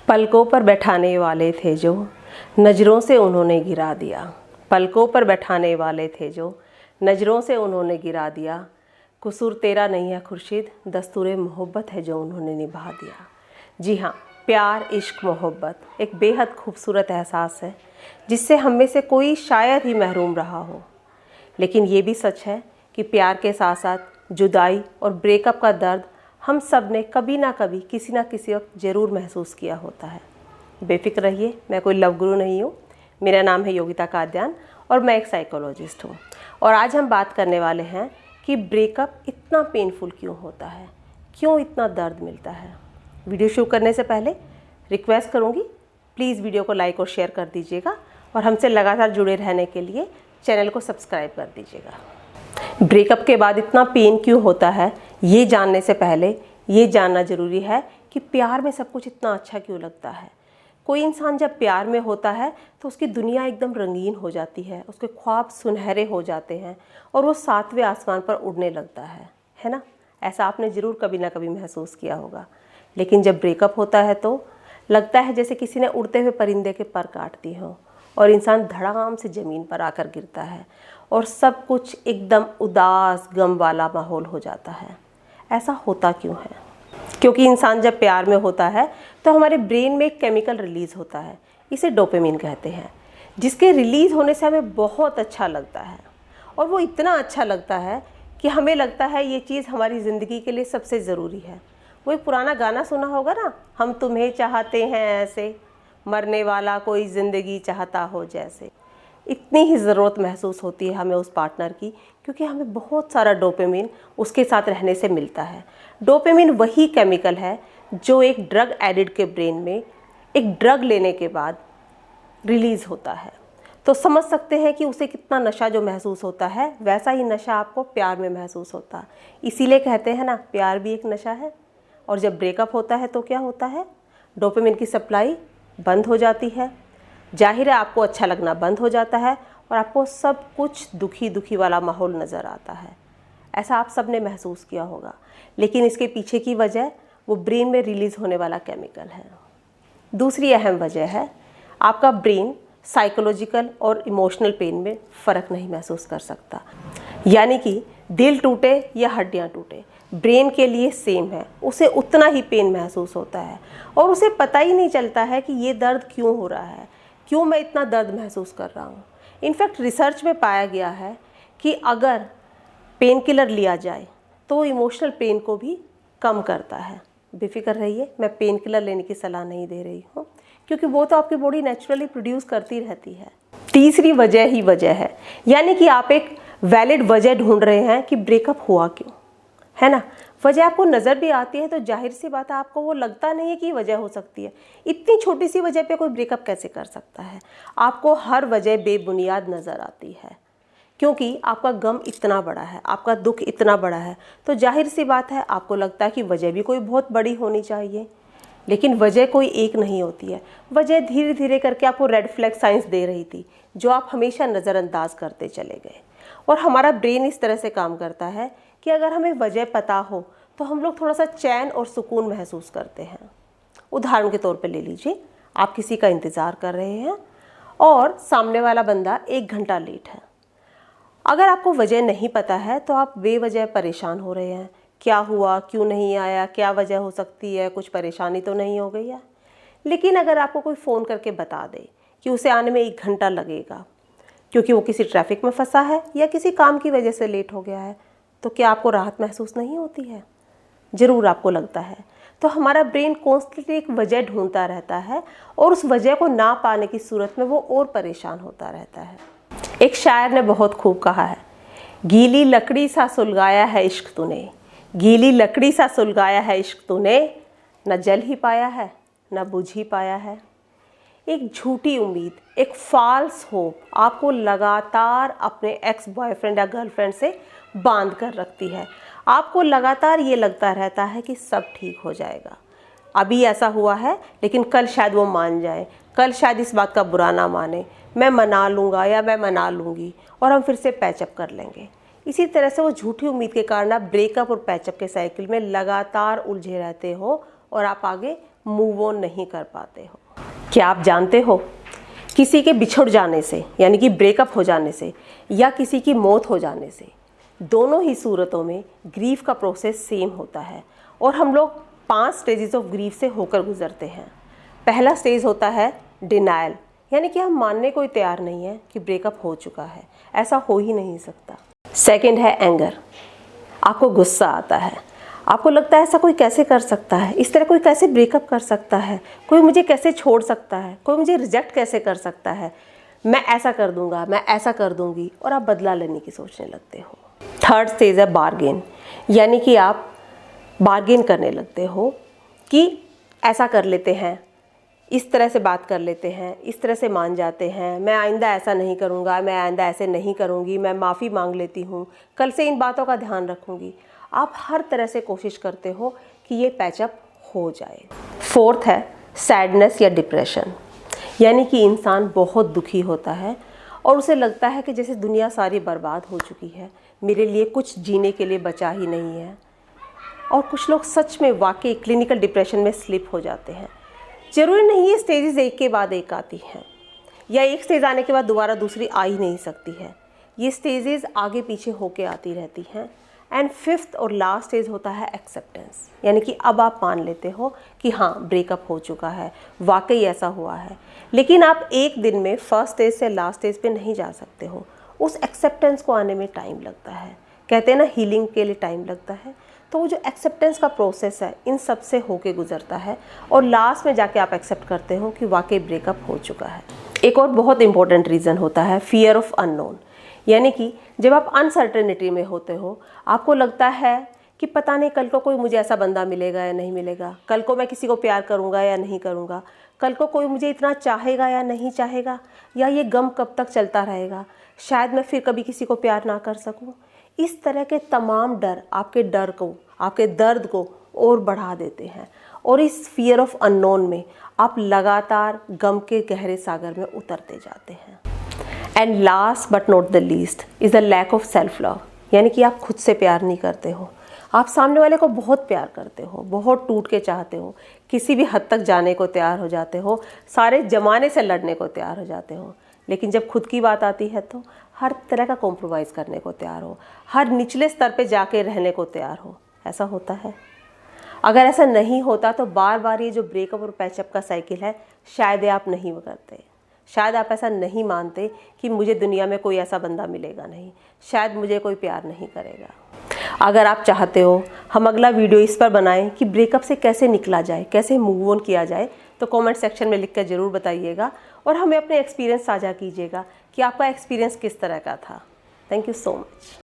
पलकों पर बैठाने वाले थे जो नज़रों से उन्होंने गिरा दिया। पलकों पर बैठाने वाले थे जो नज़रों से उन्होंने गिरा दिया। कसूर तेरा नहीं है खुर्शीद, दस्तूरे मोहब्बत है जो उन्होंने निभा दिया। जी हाँ, प्यार, इश्क, मोहब्बत एक बेहद खूबसूरत एहसास है जिससे हम में से कोई शायद ही महरूम रहा हो। लेकिन ये भी सच है कि प्यार के साथ साथ जुदाई और ब्रेकअप का दर्द हम सब ने कभी ना कभी किसी ना किसी वक्त ज़रूर महसूस किया होता है। बेफिक्र रहिए, मैं कोई लव गुरु नहीं हूँ। मेरा नाम है योगिता काद्यान और मैं एक साइकोलॉजिस्ट हूँ। और आज हम बात करने वाले हैं कि ब्रेकअप इतना पेनफुल क्यों होता है, क्यों इतना दर्द मिलता है। वीडियो शुरू करने से पहले रिक्वेस्ट करूँगी, प्लीज़ वीडियो को लाइक और शेयर कर दीजिएगा और हमसे लगातार जुड़े रहने के लिए चैनल को सब्सक्राइब कर दीजिएगा। ब्रेकअप के बाद इतना पेन क्यों होता है, ये जानने से पहले ये जानना ज़रूरी है कि प्यार में सब कुछ इतना अच्छा क्यों लगता है। कोई इंसान जब प्यार में होता है तो उसकी दुनिया एकदम रंगीन हो जाती है, उसके ख्वाब सुनहरे हो जाते हैं और वो सातवें आसमान पर उड़ने लगता है ना। ऐसा आपने ज़रूर कभी ना कभी महसूस किया होगा। लेकिन जब ब्रेकअप होता है तो लगता है जैसे किसी ने उड़ते हुए परिंदे के पर काट दिए हों और इंसान धड़ाम से ज़मीन पर आकर गिरता है और सब कुछ एकदम उदास, गम वाला माहौल हो जाता है। ऐसा होता क्यों है? क्योंकि इंसान जब प्यार में होता है तो हमारे ब्रेन में एक केमिकल रिलीज़ होता है, इसे डोपामिन कहते हैं, जिसके रिलीज़ होने से हमें बहुत अच्छा लगता है। और वो इतना अच्छा लगता है कि हमें लगता है ये चीज़ हमारी ज़िंदगी के लिए सबसे ज़रूरी है। वो एक पुराना गाना सुना होगा ना, हम तुम्हें चाहते हैं ऐसे, मरने वाला कोई ज़िंदगी चाहता हो जैसे। इतनी ही ज़रूरत महसूस होती है हमें उस पार्टनर की, क्योंकि हमें बहुत सारा डोपामिन उसके साथ रहने से मिलता है। डोपामिन वही केमिकल है जो एक ड्रग एडिक्ट के ब्रेन में एक ड्रग लेने के बाद रिलीज़ होता है। तो समझ सकते हैं कि उसे कितना नशा जो महसूस होता है, वैसा ही नशा आपको प्यार में महसूस होता है। इसीलिए कहते हैं ना, प्यार भी एक नशा है। और जब ब्रेकअप होता है तो क्या होता है, डोपामिन की सप्लाई बंद हो जाती है। जाहिर है आपको अच्छा लगना बंद हो जाता है और आपको सब कुछ दुखी दुखी वाला माहौल नज़र आता है। ऐसा आप सब ने महसूस किया होगा। लेकिन इसके पीछे की वजह वो ब्रेन में रिलीज़ होने वाला केमिकल है। दूसरी अहम वजह है आपका ब्रेन साइकोलॉजिकल और इमोशनल पेन में फ़र्क नहीं महसूस कर सकता। यानी कि दिल टूटे या हड्डियाँ टूटे, ब्रेन के लिए सेम है, उसे उतना ही पेन महसूस होता है और उसे पता ही नहीं चलता है कि ये दर्द क्यों हो रहा है, क्यों मैं इतना दर्द महसूस कर रहा हूँ। इनफैक्ट रिसर्च में पाया गया है कि अगर पेन किलर लिया जाए तो इमोशनल पेन को भी कम करता है। बेफिक्र रहिए, मैं पेन किलर लेने की सलाह नहीं दे रही हूँ, क्योंकि वो तो आपकी बॉडी नेचुरली प्रोड्यूस करती रहती है। तीसरी वजह ही वजह है, यानी कि आप एक वैलिड वजह ढूंढ रहे हैं कि ब्रेकअप हुआ क्यों, है ना। वजह आपको नज़र भी आती है तो जाहिर सी बात है आपको वो लगता नहीं है कि वजह हो सकती है। इतनी छोटी सी वजह पे कोई ब्रेकअप कैसे कर सकता है। आपको हर वजह बेबुनियाद नज़र आती है, क्योंकि आपका गम इतना बड़ा है, आपका दुख इतना बड़ा है, तो जाहिर सी बात है आपको लगता है कि वजह भी कोई बहुत बड़ी होनी चाहिए। लेकिन वजह कोई एक नहीं होती है। वजह धीरे धीरे करके आपको रेड फ्लैग साइंस दे रही थी, जो आप हमेशा नज़रअंदाज करते चले गए। और हमारा ब्रेन इस तरह से काम करता है कि अगर हमें वजह पता हो तो हम लोग थोड़ा सा चैन और सुकून महसूस करते हैं। उदाहरण के तौर पे ले लीजिए, आप किसी का इंतज़ार कर रहे हैं और सामने वाला बंदा 1 घंटा लेट है। अगर आपको वजह नहीं पता है तो आप बेवजह परेशान हो रहे हैं, क्या हुआ, क्यों नहीं आया, क्या वजह हो सकती है, कुछ परेशानी तो नहीं हो गई है। लेकिन अगर आपको कोई फ़ोन करके बता दे कि उसे आने में 1 घंटा लगेगा क्योंकि वो किसी ट्रैफिक में फंसा है या किसी काम की वजह से लेट हो गया है, तो क्या आपको राहत महसूस नहीं होती है? ज़रूर आपको लगता है। तो हमारा ब्रेन कॉन्स्टेंटली एक वजह ढूंढता रहता है और उस वजह को ना पाने की सूरत में वो और परेशान होता रहता है। एक शायर ने बहुत खूब कहा है, गीली लकड़ी सा सुलगाया है इश्क तूने, गीली लकड़ी सा सुलगाया है इश्क तूने, न जल ही पाया है न बुझ ही पाया है। एक झूठी उम्मीद, एक फॉल्स होप आपको लगातार अपने एक्स बॉयफ्रेंड या गर्लफ्रेंड से बांध कर रखती है। आपको लगातार ये लगता रहता है कि सब ठीक हो जाएगा, अभी ऐसा हुआ है लेकिन कल शायद वो मान जाए, कल शायद इस बात का बुरा ना माने, मैं मना लूँगा या मैं मना लूँगी और हम फिर से पैचअप कर लेंगे। इसी तरह से वो झूठी उम्मीद के कारण आप ब्रेकअप और पैचअप के साइकिल में लगातार उलझे रहते हो और आप आगे मूव ऑन नहीं कर पाते हो। क्या आप जानते हो, किसी के बिछुड़ जाने से यानी कि ब्रेकअप हो जाने से या किसी की मौत हो जाने से, दोनों ही सूरतों में ग्रीफ का प्रोसेस सेम होता है और हम लोग 5 स्टेजेस ऑफ ग्रीफ से होकर गुजरते हैं। पहला स्टेज होता है डिनायल, यानी कि हम मानने को ही तैयार नहीं है कि ब्रेकअप हो चुका है, ऐसा हो ही नहीं सकता। सेकंड है एंगर, आपको गुस्सा आता है, आपको लगता है ऐसा कोई कैसे कर सकता है, इस तरह कोई कैसे ब्रेकअप कर सकता है, कोई मुझे कैसे छोड़ सकता है, कोई मुझे रिजेक्ट कैसे कर सकता है, मैं ऐसा कर दूंगा, मैं ऐसा कर दूंगी, और आप बदला लेने की सोचने लगते हो। थर्ड स्टेज है बार्गेन, यानी कि आप बार्गेन करने लगते हो कि ऐसा कर लेते हैं, इस तरह से बात कर लेते हैं, इस तरह से मान जाते हैं, मैं आइंदा ऐसा नहीं करूँगा, मैं आइंदा ऐसे नहीं करूँगी, मैं माफ़ी मांग लेती हूँ, कल से इन बातों का ध्यान रखूँगी। आप हर तरह से कोशिश करते हो कि ये पैचअप हो जाए। फोर्थ है सैडनेस या डिप्रेशन, यानी कि इंसान बहुत दुखी होता है और उसे लगता है कि जैसे दुनिया सारी बर्बाद हो चुकी है, मेरे लिए कुछ जीने के लिए बचा ही नहीं है। और कुछ लोग सच में वाकई क्लिनिकल डिप्रेशन में स्लिप हो जाते हैं। ज़रूरी नहीं ये स्टेजेस एक के बाद एक आती हैं या एक स्टेज आने के बाद दोबारा दूसरी आ ही नहीं सकती है, ये स्टेजेस आगे पीछे होके आती रहती हैं। एंड फिफ्थ और लास्ट स्टेज होता है एक्सेप्टेंस, यानी कि अब आप मान लेते हो कि हाँ ब्रेकअप हो चुका है, वाकई ऐसा हुआ है, लेकिन आप एक दिन में फर्स्ट स्टेज से लास्ट स्टेज पे नहीं जा सकते हो। उस एक्सेप्टेंस को आने में टाइम लगता है, कहते हैं ना हीलिंग के लिए टाइम लगता है। तो वो जो एक्सेप्टेंस का प्रोसेस है इन सब से होके गुजरता है और लास्ट में जाके आप एक्सेप्ट करते हो कि वाकई ब्रेकअप हो चुका है। एक और बहुत इंपॉर्टेंट रीज़न होता है फियर ऑफ अननोन, यानी कि जब आप अनसर्टेनिटी में होते हो, आपको लगता है कि पता नहीं कल को कोई मुझे ऐसा बंदा मिलेगा या नहीं मिलेगा, कल को मैं किसी को प्यार करूँगा या नहीं करूँगा, कल को कोई मुझे इतना चाहेगा या नहीं चाहेगा, या ये गम कब तक चलता रहेगा, शायद मैं फिर कभी किसी को प्यार ना कर सकूँ। इस तरह के तमाम डर आपके डर को, आपके दर्द को और बढ़ा देते हैं और इस फियर ऑफ अननोन में आप लगातार गम के गहरे सागर में उतरते जाते हैं। And last but not the least is the lack of self love, यानी कि आप खुद से प्यार नहीं करते हो। आप सामने वाले को बहुत प्यार करते हो, बहुत टूट के चाहते हो, किसी भी हद तक जाने को तैयार हो जाते हो, सारे ज़माने से लड़ने को तैयार हो जाते हो, लेकिन जब खुद की बात आती है तो हर तरह का कॉम्प्रोमाइज़ करने को तैयार हो, हर निचले स्तर पे जाके रहने को तैयार हो। ऐसा होता है? अगर ऐसा नहीं होता तो बार बार ये जो ब्रेकअप और पैचअप का साइकिल है शायद आप नहीं करते, शायद आप ऐसा नहीं मानते कि मुझे दुनिया में कोई ऐसा बंदा मिलेगा नहीं, शायद मुझे कोई प्यार नहीं करेगा। अगर आप चाहते हो हम अगला वीडियो इस पर बनाएं कि ब्रेकअप से कैसे निकला जाए, कैसे मूव ऑन किया जाए, तो कमेंट सेक्शन में लिख कर ज़रूर बताइएगा और हमें अपने एक्सपीरियंस साझा कीजिएगा कि आपका एक्सपीरियंस किस तरह का था। Thank you so much.